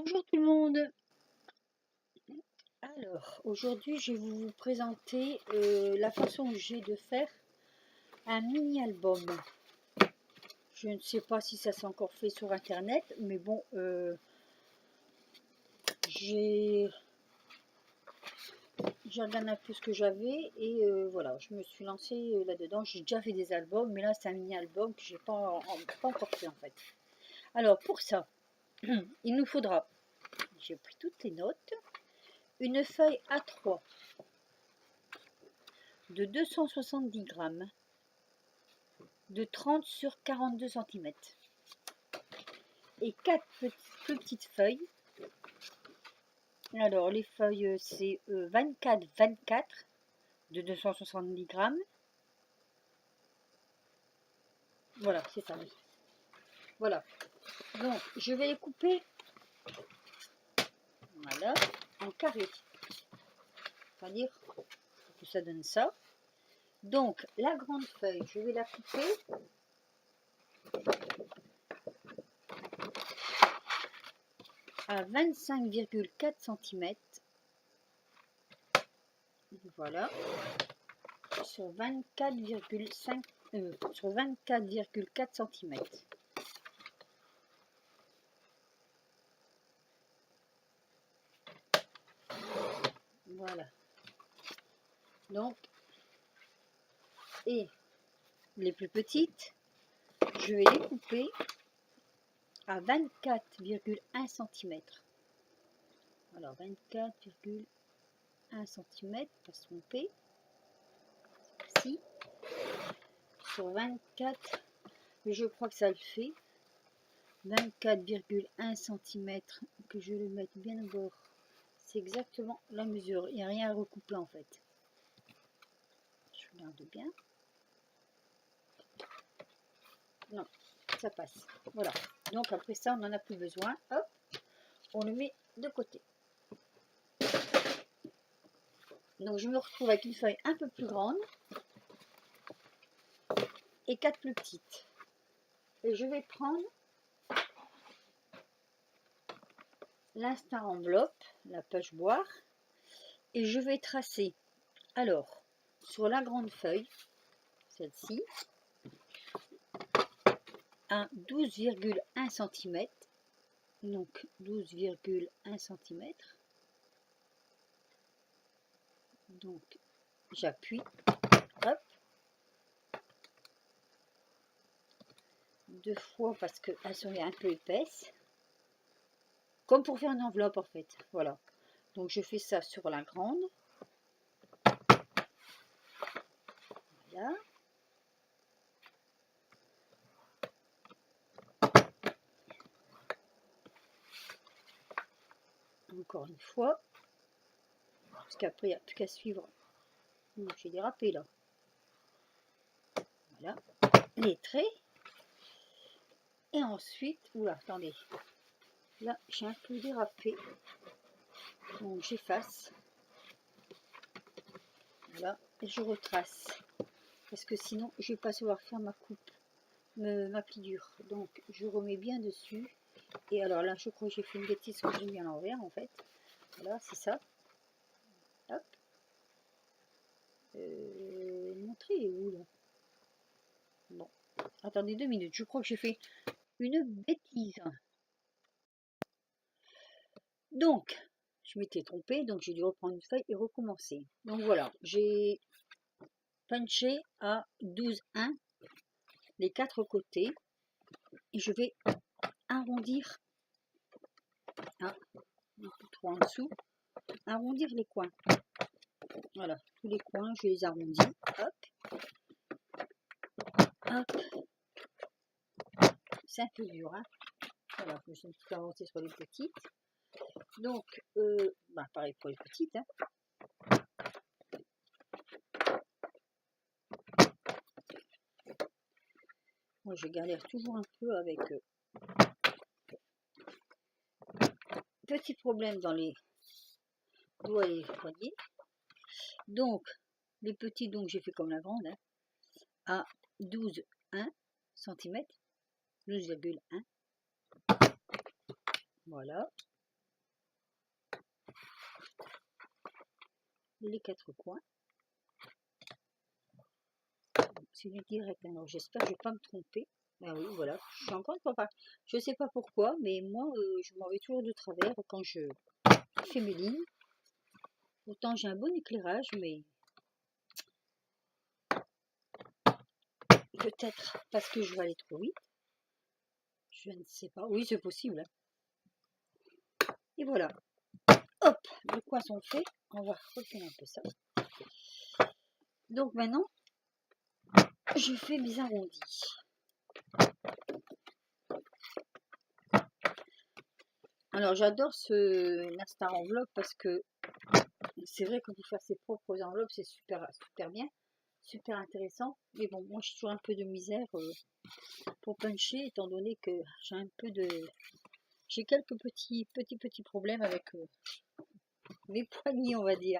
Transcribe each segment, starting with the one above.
Bonjour tout le monde. Alors, aujourd'hui, je vais vous présenter la façon que j'ai de faire un mini-album. Je ne sais pas si ça s'est encore fait sur Internet, mais bon, j'ai regardé un peu ce que j'avais et voilà, je me suis lancée là-dedans. J'ai déjà fait des albums, mais là, c'est un mini-album que j'ai pas encore fait en fait. Alors, pour ça, il nous faudra, j'ai pris toutes les notes, une feuille A3 de 270 grammes, de 30 sur 42 cm et 4 plus petites feuilles. Alors les feuilles c'est 24 de 270 grammes. Voilà, c'est ça. Voilà. Donc je vais les couper, voilà, en carré. C'est-à-dire que ça donne ça. Donc la grande feuille, je vais la couper à 25,4 cm. Voilà. Sur 24,5 sur 24,4 cm. Voilà. Donc, et les plus petites, je vais les couper à 24,1 cm. Alors 24,1 cm, pas se tromper. Ici, sur 24, mais je crois que ça le fait. 24,1 cm, que je le mette bien au bord. C'est exactement la mesure. Il n'y a rien à recouper en fait. Je regarde bien. Non, ça passe. Voilà. Donc après ça, on n'en a plus besoin. Hop, on le met de côté. Donc je me retrouve avec une feuille un peu plus grande et 4 plus petites. Et je vais prendre l'instant enveloppe, la poche boire, et je vais tracer. Alors, sur la grande feuille, celle-ci, un 12,1 cm. Donc 12,1 cm. Donc j'appuie, hop, deux fois parce qu'elles sont un peu épaisses, comme pour faire une enveloppe en fait. Voilà. Donc je fais ça sur la grande. Voilà. Encore une fois. Parce qu'après, il n'y a plus qu'à suivre. J'ai dérapé là. Voilà. Les traits. Et ensuite, oula, attendez. Là, j'ai un peu dérapé. Donc j'efface. Voilà. Et je retrace. Parce que sinon, je ne vais pas savoir faire ma coupe, ma pliure. Donc je remets bien dessus. Et alors là, je crois que j'ai fait une bêtise que j'ai mis à l'envers en fait. Voilà, c'est ça. Hop. Mon trait est où là? Bon. Attendez 2 minutes. Je crois que j'ai fait une bêtise. Donc, je m'étais trompée, donc j'ai dû reprendre une feuille et recommencer. Donc voilà, j'ai punché à 12,1 les 4 côtés et je vais arrondir, un peu trop en dessous, arrondir les coins. Voilà, tous les coins, je les arrondis. Hop, hop. C'est un peu dur, hein. Voilà, je me suis avancée sur les petites. Donc, pareil pour les petites, hein. Moi, je galère toujours un peu avec petit problème dans les doigts et les poignets. Donc, les petits, donc j'ai fait comme la grande, hein, à 12,1 cm, 12,1. Voilà. les 4 coins. C'est du direct, alors j'espère que je ne vais pas me tromper. Ben oui, voilà, je suis encore une fois pas. Je sais pas pourquoi, mais moi, je m'en vais toujours de travers quand je fais mes lignes. Pourtant, j'ai un bon éclairage, mais peut-être parce que je vais aller trop vite. Je ne sais pas. Oui, c'est possible. Hein. Et voilà. Hop, les coins sont faits. On va refaire un peu ça. Donc maintenant, je fais mes arrondis. Alors j'adore ce Nastar enveloppe parce que c'est vrai que pour faire ses propres enveloppes, c'est super, super bien, super intéressant. Mais bon, moi j'ai toujours un peu de misère pour puncher, étant donné que j'ai un peu de... J'ai quelques petits problèmes avec mes poignets, on va dire.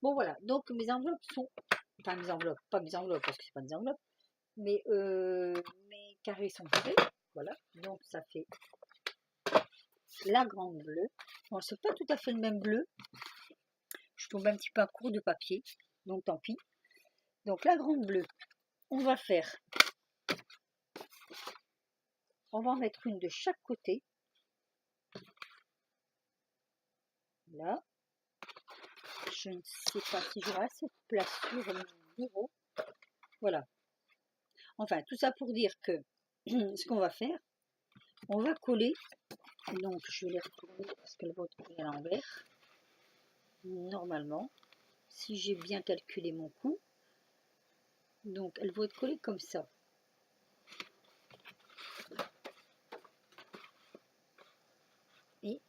Bon voilà, donc mes enveloppes sont... Enfin mes enveloppes, pas mes enveloppes parce que c'est pas des enveloppes, mais mes carrés sont faits. Voilà, donc ça fait la grande bleue. Bon, c'est pas tout à fait le même bleu. Je tombe un petit peu à court de papier, donc tant pis. Donc la grande bleue, on va en mettre une de chaque côté. Là, je ne sais pas si j'aurai assez de place sur mon bureau. Voilà. Enfin, tout ça pour dire que ce qu'on va faire, on va coller. Donc, je vais les retourner parce qu'elle va tourner à l'envers. Normalement, si j'ai bien calculé mon coup. Donc, elle va être collée comme ça. Et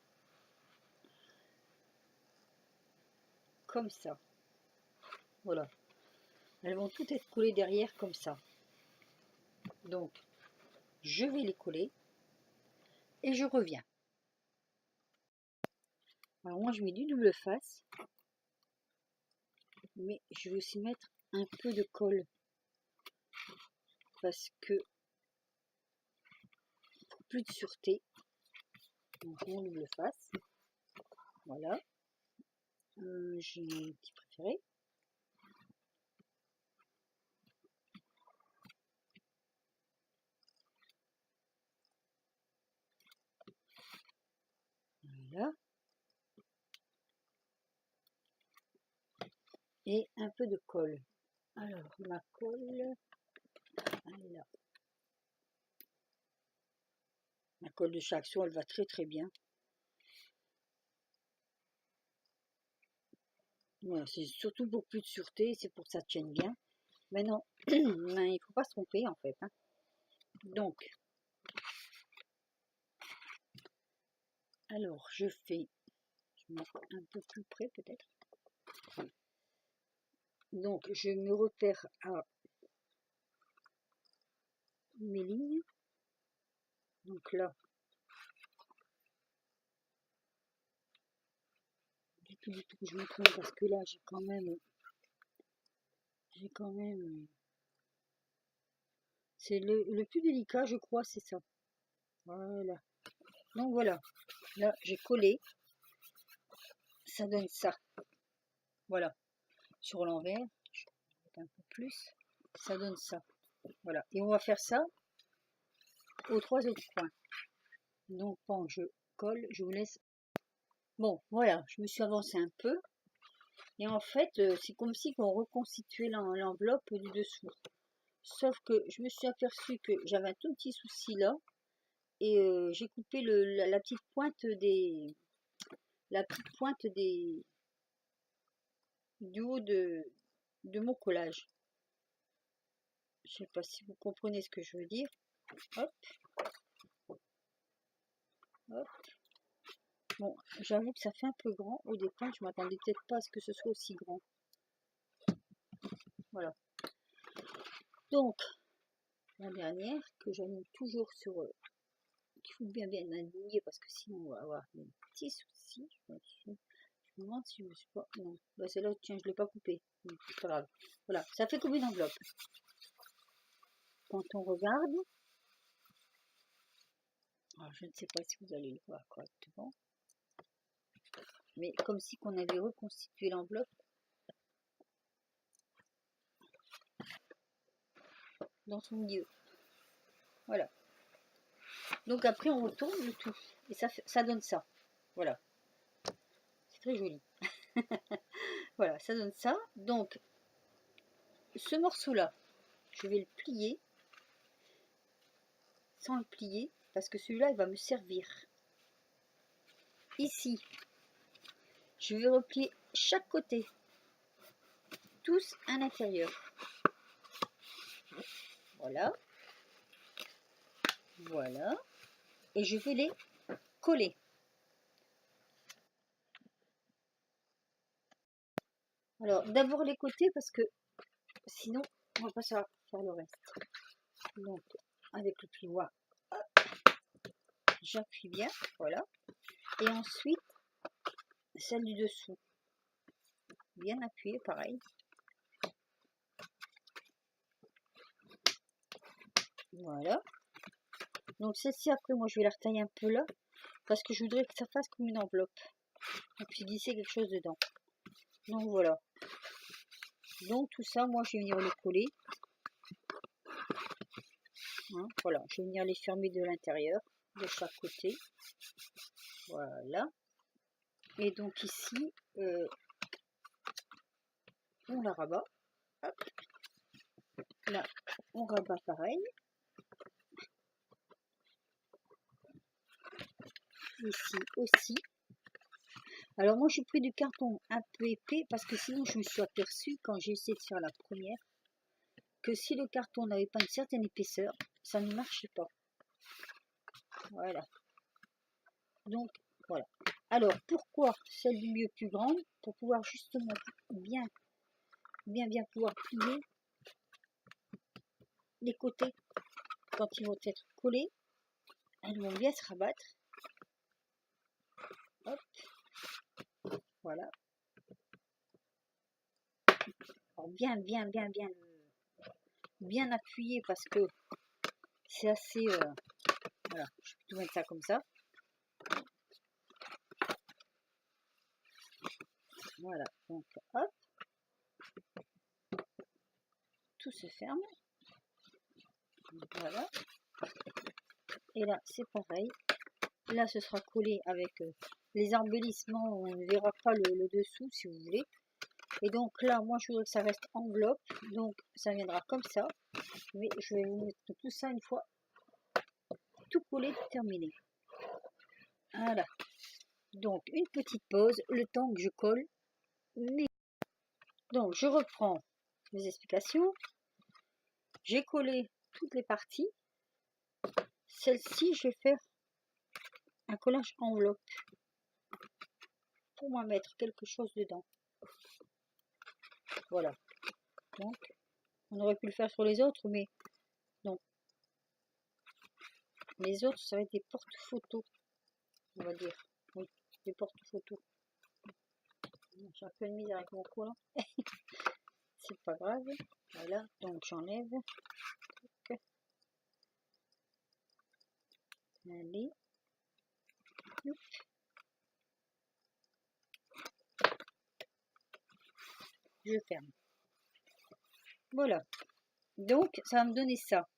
comme ça. Voilà. Elles vont toutes être collées derrière comme ça. Donc, je vais les coller et je reviens. Alors moi, je mets du double face, mais je vais aussi mettre un peu de colle parce que pour plus de sûreté, donc mon double face. Voilà. J'ai mon petit préféré. Voilà. Et un peu de colle. Alors, ma colle, elle est là. La colle de chez Action, elle va très très bien. Voilà, c'est surtout pour plus de sûreté, c'est pour que ça tienne bien. Mais non, il ne faut pas se tromper en fait. Hein. Donc, alors je fais, je vais mettre un peu plus près peut-être. Donc, je me repère à mes lignes. Donc là, du tout, je me trompe parce que là, j'ai quand même, c'est le plus délicat, je crois, c'est ça. Voilà. Donc voilà, là, j'ai collé, ça donne ça. Voilà, sur l'envers, je vais mettre un peu plus, ça donne ça. Voilà, et on va faire ça aux 3 autres coins. Donc quand je colle, je vous laisse. Bon, voilà, je me suis avancée un peu. Et en fait, c'est comme si on reconstituait l'enveloppe du dessous. Sauf que je me suis aperçue que j'avais un tout petit souci là. Et j'ai coupé la petite pointe du haut de mon collage. Je sais pas si vous comprenez ce que je veux dire. Hop. Hop. Bon, j'avoue que ça fait un peu grand au départ. Je m'attendais peut-être pas à ce que ce soit aussi grand. Voilà. Donc, la dernière que j'anime toujours sur qu'il faut bien aligner parce que sinon on va avoir des petits soucis. Je me demande si je ne me suis pas. Non, bah c'est là, tiens, je ne l'ai pas coupé. C'est pas grave. Voilà, ça fait comme une enveloppe. Quand on regarde, alors je ne sais pas si vous allez le voir correctement, mais comme si qu'on avait reconstitué l'enveloppe dans son milieu. Voilà. Donc après on retourne le tout et ça donne ça. Voilà. C'est très joli. Voilà, ça donne ça. Donc ce morceau là, je vais le plier sans le plier parce que celui-là il va me servir. Ici, je vais replier chaque côté, tous à l'intérieur. Voilà. Voilà. Et je vais les coller. Alors, d'abord les côtés parce que sinon, on va pas savoir faire le reste. Donc, avec le plioir, j'appuie bien. Voilà. Et ensuite, celle du dessous. Bien appuyée, pareil. Voilà. Donc, celle-ci, après, moi, je vais la retailler un peu là. Parce que je voudrais que ça fasse comme une enveloppe. Et puis glisser quelque chose dedans. Donc, voilà. Donc, tout ça, moi, je vais venir le coller. Hein, voilà. Je vais venir les fermer de l'intérieur, de chaque côté. Voilà. Et donc, ici, on la rabat. Hop. Là, on rabat pareil. Ici aussi. Alors moi j'ai pris du carton un peu épais parce que sinon je me suis aperçue quand j'ai essayé de faire la première que si le carton n'avait pas une certaine épaisseur, ça ne marchait pas. Voilà. Donc voilà. Alors pourquoi celle du milieu plus grande? Pour pouvoir justement bien pouvoir plier les côtés quand ils vont être collés. Elles vont bien se rabattre. Hop. Voilà. Alors bien appuyé parce que c'est assez... voilà, je vais tout mettre ça comme ça. Voilà, donc hop. Tout se ferme. Voilà. Et là, c'est pareil. Là, ce sera collé avec les embellissements. On ne verra pas le dessous si vous voulez. Et donc là, moi, je voudrais que ça reste enveloppe. Donc, ça viendra comme ça. Mais je vais vous mettre tout ça une fois tout collé, terminé. Voilà. Donc, une petite pause, le temps que je colle. Donc, je reprends mes explications. J'ai collé toutes les parties. Celle-ci, je vais faire un collage enveloppe pour moi mettre quelque chose dedans. Voilà. Donc, on aurait pu le faire sur les autres, mais non. Les autres, ça va être des porte-photos, on va dire. Oui, des porte-photos. J'ai un peu de misère avec mon cou là. C'est pas grave. Voilà, donc j'enlève. Allez. Oup. Je ferme. Voilà. Donc, ça va me donner ça.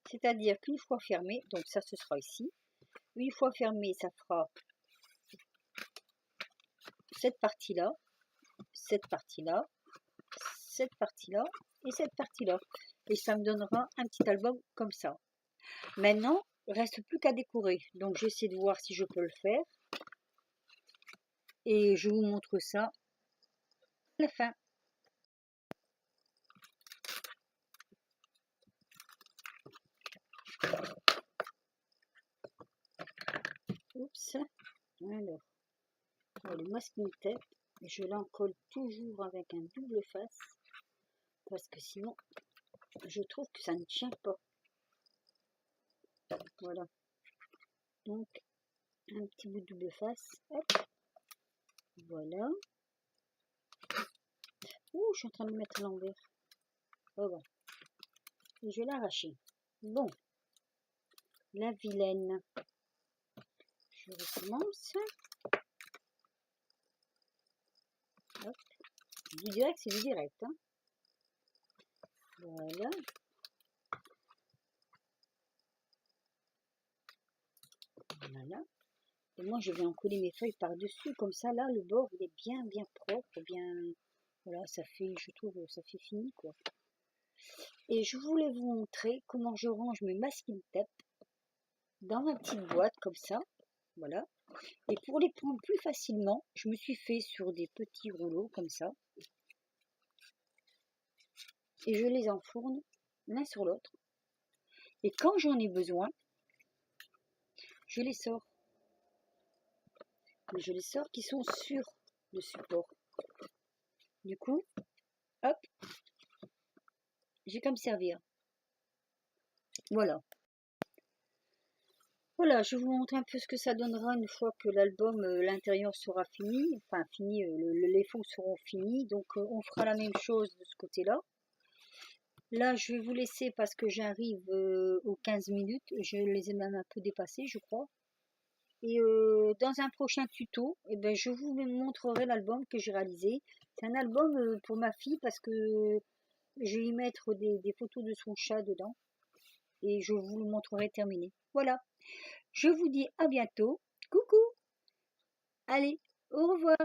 C'est-à-dire qu'une fois fermé, donc ça ce sera ici. Une fois fermé, ça fera cette partie-là, cette partie-là, cette partie-là et cette partie-là. Et ça me donnera un petit album comme ça. Maintenant, il ne reste plus qu'à décorer. Donc j'essaie de voir si je peux le faire. Et je vous montre ça à la fin. Oups. Alors, le masking tape, je l'encolle toujours avec un double face. Parce que sinon, je trouve que ça ne tient pas. Voilà. Donc, un petit bout de double face. Hop. Voilà. Ouh, je suis en train de me mettre à l'envers. Oh bon. Et je vais l'arracher. Bon. La vilaine. Je recommence. Hop. Du direct, c'est du direct. Hein. Voilà. Voilà. Et moi, je vais en coller mes feuilles par-dessus. Comme ça, là, le bord, il est bien, bien propre, bien... Voilà, ça fait, je trouve, ça fait fini, quoi. Et je voulais vous montrer comment je range mes masking tape dans ma petite boîte, comme ça. Voilà. Et pour les prendre plus facilement, je me suis fait sur des petits rouleaux, comme ça. Et je les enfourne l'un sur l'autre. Et quand j'en ai besoin, je les sors. Mais je les sors qui sont sur le support. Du coup, hop, j'ai qu'à me servir. Voilà. Voilà, je vais vous montrer un peu ce que ça donnera une fois que l'album, l'intérieur sera fini. Enfin, fini, les fonds seront finis. Donc, on fera la même chose de ce côté-là. Là, je vais vous laisser parce que j'arrive aux 15 minutes. Je les ai même un peu dépassés, je crois. Et dans un prochain tuto, eh ben, je vous montrerai l'album que j'ai réalisé. C'est un album pour ma fille parce que je vais y mettre des photos de son chat dedans. Et je vous le montrerai terminé. Voilà. Je vous dis à bientôt. Coucou. Allez, au revoir.